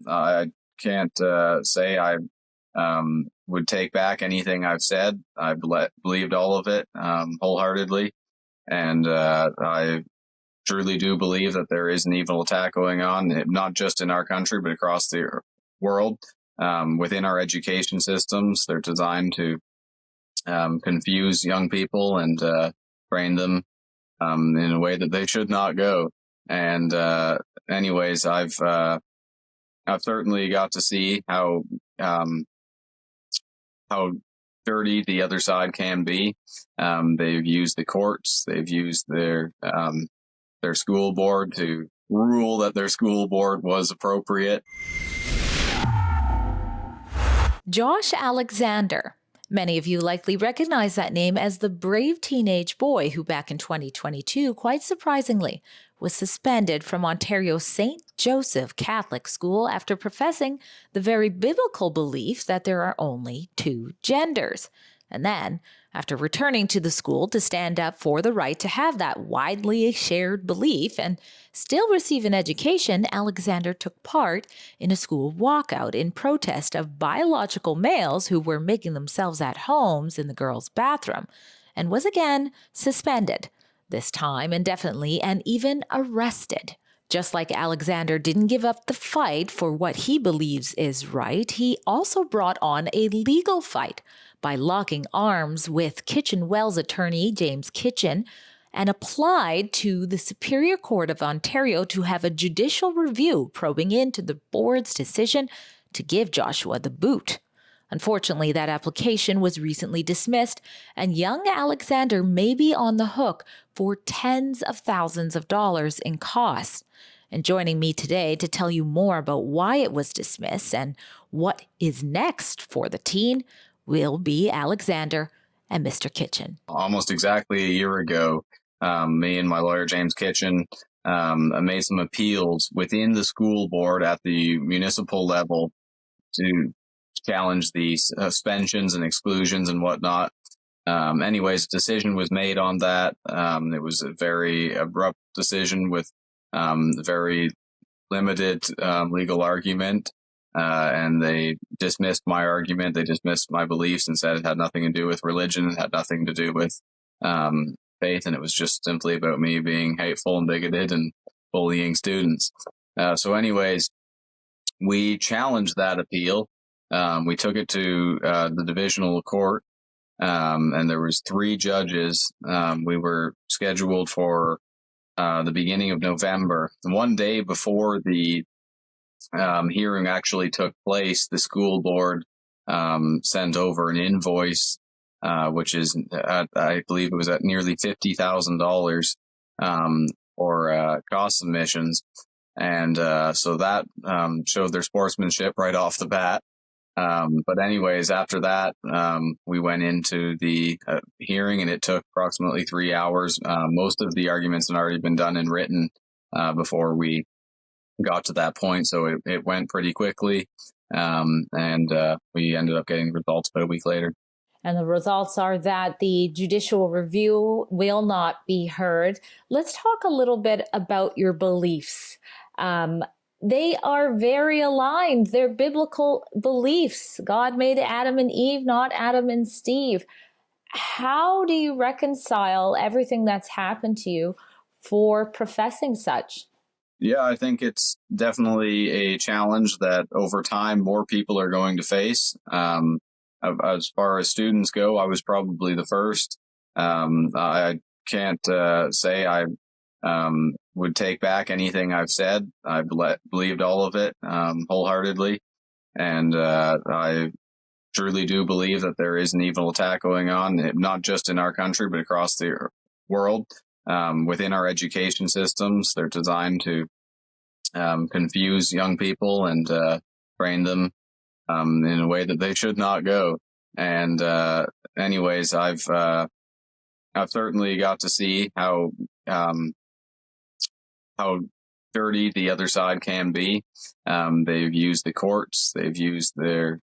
I can't say I would take back anything I've said. I believed all of it wholeheartedly, and I truly do believe that there is an evil attack going on, not just in our country, but across the world. Within our education systems, they're designed to confuse young people and train them in a way that they should not go. And anyways, I've certainly got to see how dirty the other side can be. They've used the courts, they've used their school board to rule that their school board was appropriate. Josh Alexander. Many of you likely recognize that name as the brave teenage boy who back in 2022, quite surprisingly, was suspended from Ontario's St. Joseph Catholic School after professing the very biblical belief that there are only two genders. And then, after returning to the school to stand up for the right to have that widely shared belief and still receive an education, Alexander took part in a school walkout in protest of biological males who were making themselves at homes in the girls' bathroom, and was again suspended, this time indefinitely, and even arrested. Just like Alexander didn't give up the fight for what he believes is right, he also brought on a legal fight by locking arms with Kitchen Wells attorney James Kitchen and applied to the Superior Court of Ontario to have a judicial review probing into the board's decision to give Joshua the boot. Unfortunately, that application was recently dismissed, and young Alexander may be on the hook for tens of thousands of dollars in costs. And joining me today to tell you more about why it was dismissed and what is next for the teen will be Alexander and Mr. Kitchen. Almost exactly a year ago, me and my lawyer, James Kitchen, made some appeals within the school board at the municipal level to challenge the suspensions and exclusions and whatnot. Anyways, decision was made on that. It was a very abrupt decision with very limited legal argument. And they dismissed my argument. They dismissed my beliefs and said it had nothing to do with religion. It had nothing to do with faith. And it was just simply about me being hateful and bigoted and bullying students. So anyways, we challenged that appeal. We took it to the divisional court, and there was 3 judges. We were scheduled for the beginning of November. One day before the hearing actually took place, the school board sent over an invoice, which is, I believe it was at nearly $50,000 for cost submissions. And so that showed their sportsmanship right off the bat. But anyways, after that, we went into the hearing, and it took approximately 3 hours. Most of the arguments had already been done and written before we got to that point, so it went pretty quickly, and we ended up getting results about a week later. And the results are that the judicial review will not be heard. Let's talk a little bit about your beliefs. They are very aligned. They're biblical beliefs. God made Adam and Eve, not Adam and Steve. How do you reconcile everything that's happened to you for professing such? Yeah, I think it's definitely a challenge that over time more people are going to face. As far as students go, I was probably the first. I can't say I would take back anything I've said. I believed all of it wholeheartedly. And I truly do believe that there is an evil attack going on, not just in our country, but across the world. Within our education systems, they're designed to confuse young people and train them in a way that they should not go. And anyways, I've certainly got to see how dirty the other side can be. They've used the courts, they've used their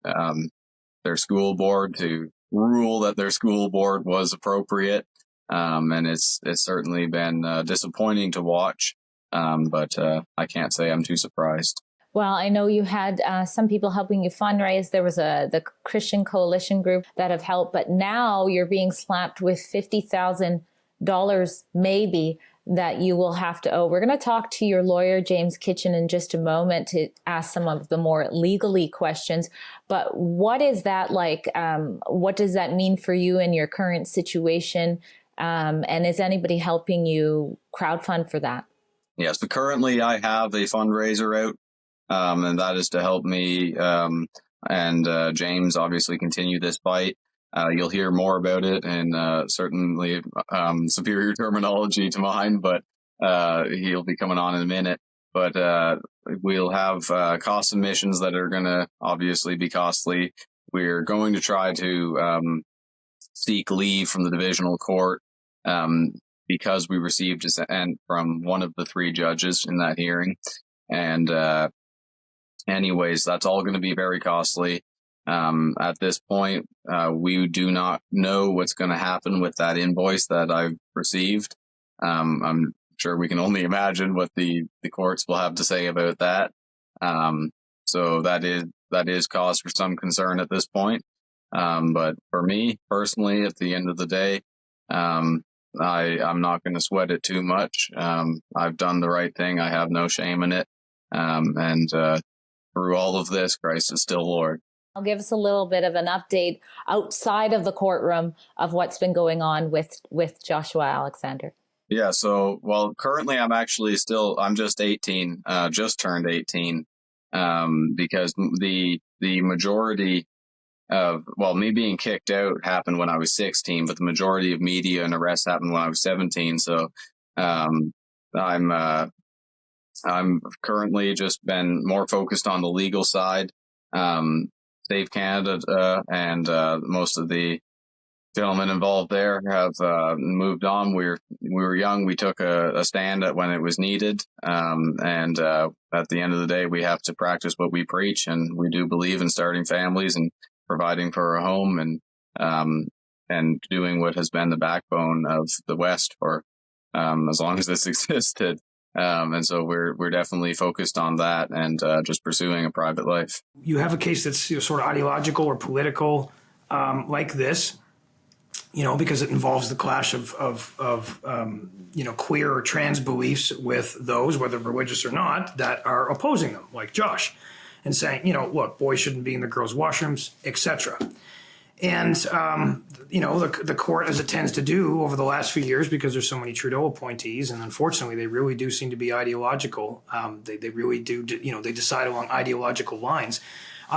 school board to rule that their school board was appropriate. And it's certainly been disappointing to watch, but I can't say I'm too surprised. Well, I know you had some people helping you fundraise. There was the Christian Coalition group that have helped, but now you're being slapped with $50,000 maybe that you will have to owe. We're going to talk to your lawyer, James Kitchen, in just a moment to ask some of the more legally questions. But what is that like? What does that mean for you in your current situation? And is anybody helping you crowdfund for that? Yes, but currently I have a fundraiser out, and that is to help me and James obviously continue this fight. You'll hear more about it and certainly superior terminology to mine, but he'll be coming on in a minute. But we'll have cost submissions that are going to obviously be costly. We're going to try to seek leave from the divisional court because we received dissent from one of the three judges in that hearing. And anyways, that's all going to be very costly. At this point, we do not know what's going to happen with that invoice that I've received. I'm sure we can only imagine what the courts will have to say about that. So that is cause for some concern at this point. But for me personally, at the end of the day, I'm not going to sweat it too much. I've done the right thing. I have no shame in it. And through all of this, Christ is still Lord. I'll give us a little bit of an update outside of the courtroom of what's been going on with Joshua Alexander. Yeah, so, well, currently I'm just 18, just turned 18, because the majority of, well, me being kicked out happened when I was 16, but the majority of media and arrests happened when I was 17. So, I'm currently just been more focused on the legal side. Save Canada and most of the gentlemen involved there have moved on. We were young. We took a stand when it was needed. And at the end of the day, we have to practice what we preach. And we do believe in starting families and providing for a home and doing what has been the backbone of the West for as long as this existed. And so we're definitely focused on that and just pursuing a private life. You have a case that's sort of ideological or political like this, because it involves the clash of queer or trans beliefs with those, whether religious or not, that are opposing them, like Josh, and saying, look, boys shouldn't be in the girls' washrooms, etc. And, the court, as it tends to do over the last few years, because there's so many Trudeau appointees, and unfortunately they really do seem to be ideological. They really do, they decide along ideological lines.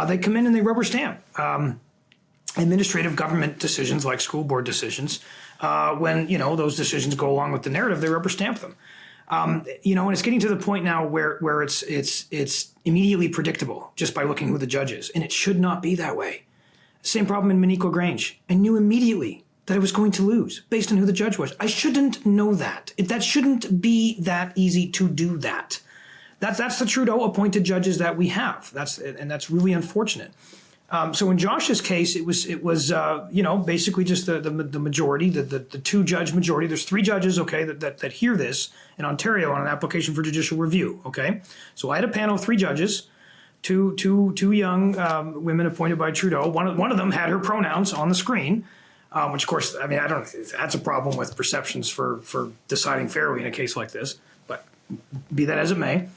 They come in and they rubber stamp administrative government decisions like school board decisions. When, those decisions go along with the narrative, they rubber stamp them. And it's getting to the point now where it's immediately predictable just by looking who the judge is. And it should not be that way. Same problem in Monique Grange. I knew immediately that I was going to lose based on who the judge was. I shouldn't know that. That shouldn't be that easy to do that. That's the Trudeau appointed judges that we have. That's really unfortunate. So in Josh's case, it was basically just the majority, the two judge majority. There's three judges, okay, that hear this in Ontario on an application for judicial review. Okay, so I had a panel of three judges. Two young women appointed by Trudeau. One of them had her pronouns on the screen, which of course, I don't. That's a problem with perceptions for deciding fairly in a case like this. But be that as it may,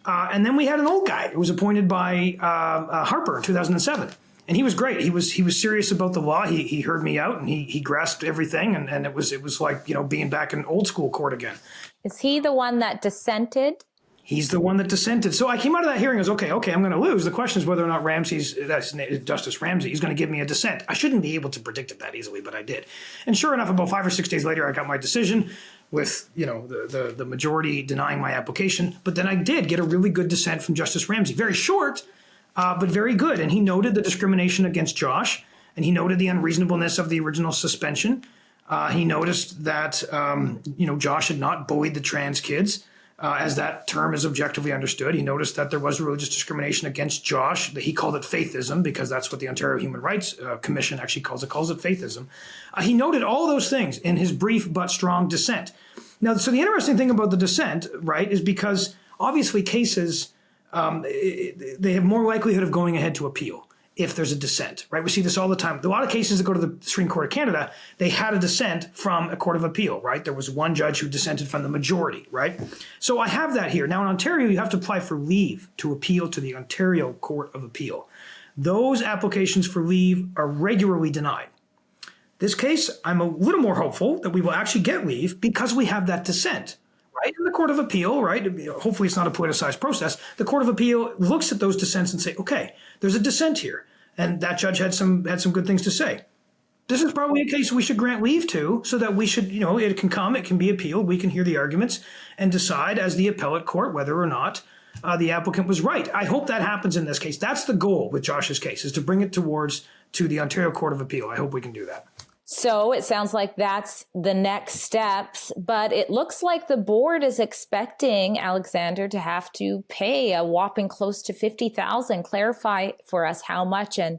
and then we had an old guy who was appointed by Harper in 2007, and he was great. He was serious about the law. He heard me out and he grasped everything, and it was like being back in old school court again. Is he the one that dissented? He's the one that dissented. So I came out of that hearing as, okay, I'm going to lose. The question is whether or not that's Justice Ramsey, is going to give me a dissent. I shouldn't be able to predict it that easily, but I did. And sure enough, about 5 or 6 days later, I got my decision with, the majority denying my application. But then I did get a really good dissent from Justice Ramsey. Very short, but very good. And he noted the discrimination against Josh, and he noted the unreasonableness of the original suspension. He noticed that, Josh had not bullied the trans kids. As that term is objectively understood. He noticed that there was religious discrimination against Josh. He called it faithism because that's what the Ontario Human Rights Commission actually calls it faithism. He noted all those things in his brief but strong dissent. Now, so the interesting thing about the dissent, right, is because obviously cases they have more likelihood of going ahead to appeal if there's a dissent, right? We see this all the time. A lot of cases that go to the Supreme Court of Canada, they had a dissent from a court of appeal, right? There was one judge who dissented from the majority, right? So I have that here. Now in Ontario, you have to apply for leave to appeal to the Ontario Court of Appeal. Those applications for leave are regularly denied. This case, I'm a little more hopeful that we will actually get leave because we have that dissent. Right? In the Court of Appeal, right? Hopefully it's not a politicized process. The Court of Appeal looks at those dissents and say, okay, there's a dissent here. And that judge had some good things to say. This is probably a case we should grant leave to so that we should, it can come, it can be appealed, we can hear the arguments and decide as the appellate court whether or not the applicant was right. I hope that happens in this case. That's the goal with Josh's case, is to bring it to the Ontario Court of Appeal. I hope we can do that. So it sounds like that's the next steps, but it looks like the board is expecting Alexander to have to pay a whopping close to $50,000. Clarify for us how much, and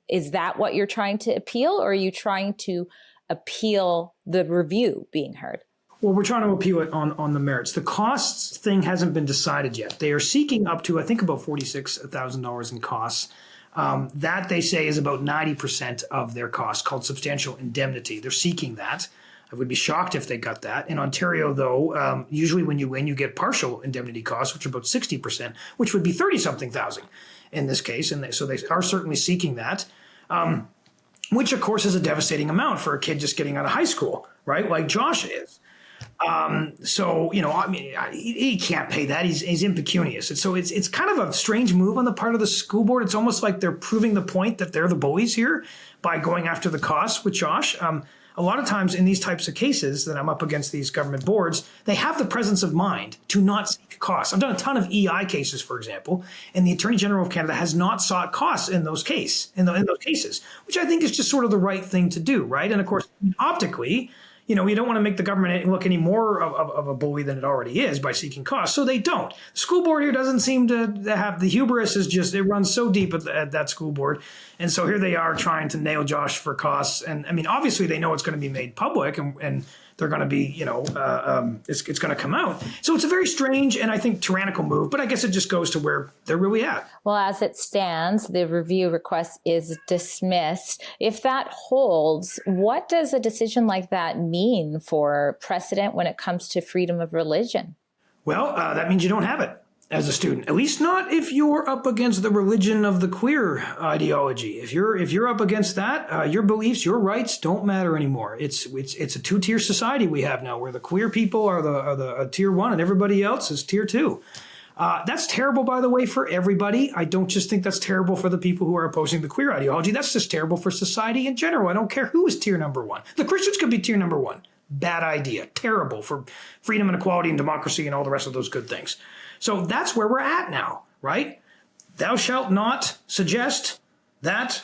is that what you're trying to appeal, or are you trying to appeal the review being heard? Well, we're trying to appeal it on the merits. The costs thing hasn't been decided yet. They are seeking up to, I think, about $46,000 in costs. That they say is about 90% of their cost, called substantial indemnity. They're seeking that. I would be shocked if they got that. In Ontario, though, usually when you win, you get partial indemnity costs, which are about 60%, which would be 30-something thousand in this case. And so they are certainly seeking that, which, of course, is a devastating amount for a kid just getting out of high school, right? Like Josh is. So, he can't pay that. He's impecunious. And so it's kind of a strange move on the part of the school board. It's almost like they're proving the point that they're the bullies here by going after the costs with Josh. A lot of times in these types of cases that I'm up against these government boards, they have the presence of mind to not seek costs. I've done a ton of EI cases, for example, and the Attorney General of Canada has not sought costs in those cases, which I think is just sort of the right thing to do, right? And of course, optically, you don't want to make the government look any more of a bully than it already is by seeking costs. So they don't. The school board here doesn't seem to have the hubris. It runs so deep at that school board. And so here they are trying to nail Josh for costs. And I mean, obviously they know it's going to be made public and they're going to be, it's going to come out. So it's a very strange and I think tyrannical move, but I guess it just goes to where they're really at. Well, as it stands, the review request is dismissed. If that holds, what does a decision like that mean for precedent when it comes to freedom of religion? Well, that means you don't have it as a student, at least not if you're up against the religion of the queer ideology. If you're up against that, your beliefs, your rights don't matter anymore. It's a two-tier society we have now, where the queer people are the tier one and everybody else is tier two. That's terrible, by the way, for everybody. I don't just think that's terrible for the people who are opposing the queer ideology. That's just terrible for society in general. I don't care who is tier number one. The Christians could be tier number one. Bad idea. Terrible for freedom and equality and democracy and all the rest of those good things. So that's where we're at now, right? Thou shalt not suggest that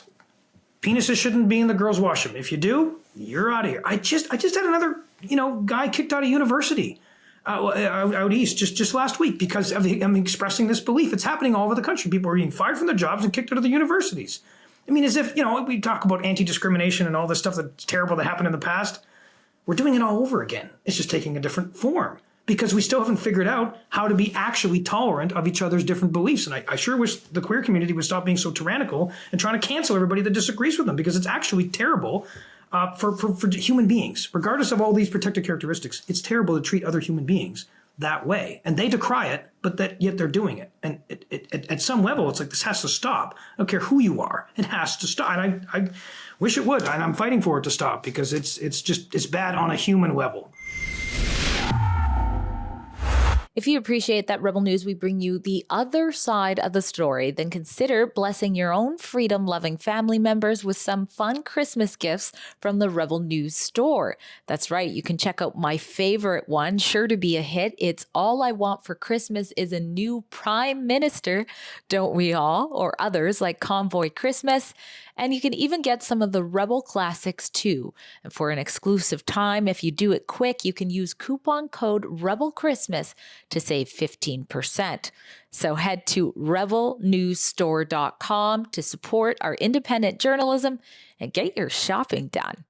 penises shouldn't be in the girls' washroom. If you do, you're out of here. I just had another, guy kicked out of university out east just last week because I'm expressing this belief. It's happening all over the country. People are being fired from their jobs and kicked out of the universities. I mean, as if, we talk about anti-discrimination and all this stuff that's terrible that happened in the past. We're doing it all over again. It's just taking a different form because we still haven't figured out how to be actually tolerant of each other's different beliefs. And I sure wish the queer community would stop being so tyrannical and trying to cancel everybody that disagrees with them, because it's actually terrible for human beings. Regardless of all these protected characteristics, it's terrible to treat other human beings that way. And they decry it, but yet they're doing it. And at some level, it's like, this has to stop. I don't care who you are. It has to stop. And I wish it would. And I'm fighting for it to stop because it's bad on a human level. If you appreciate that Rebel News, we bring you the other side of the story, then consider blessing your own freedom-loving family members with some fun Christmas gifts from the Rebel News store. That's right, you can check out my favorite one, sure to be a hit. It's All I Want for Christmas is a New Prime Minister, Don't We All? Or others like Convoy Christmas. And you can even get some of the Rebel classics too. And for an exclusive time, if you do it quick, you can use coupon code REBELCHRISTMAS to save 15%. So head to rebelnewsstore.com to support our independent journalism and get your shopping done.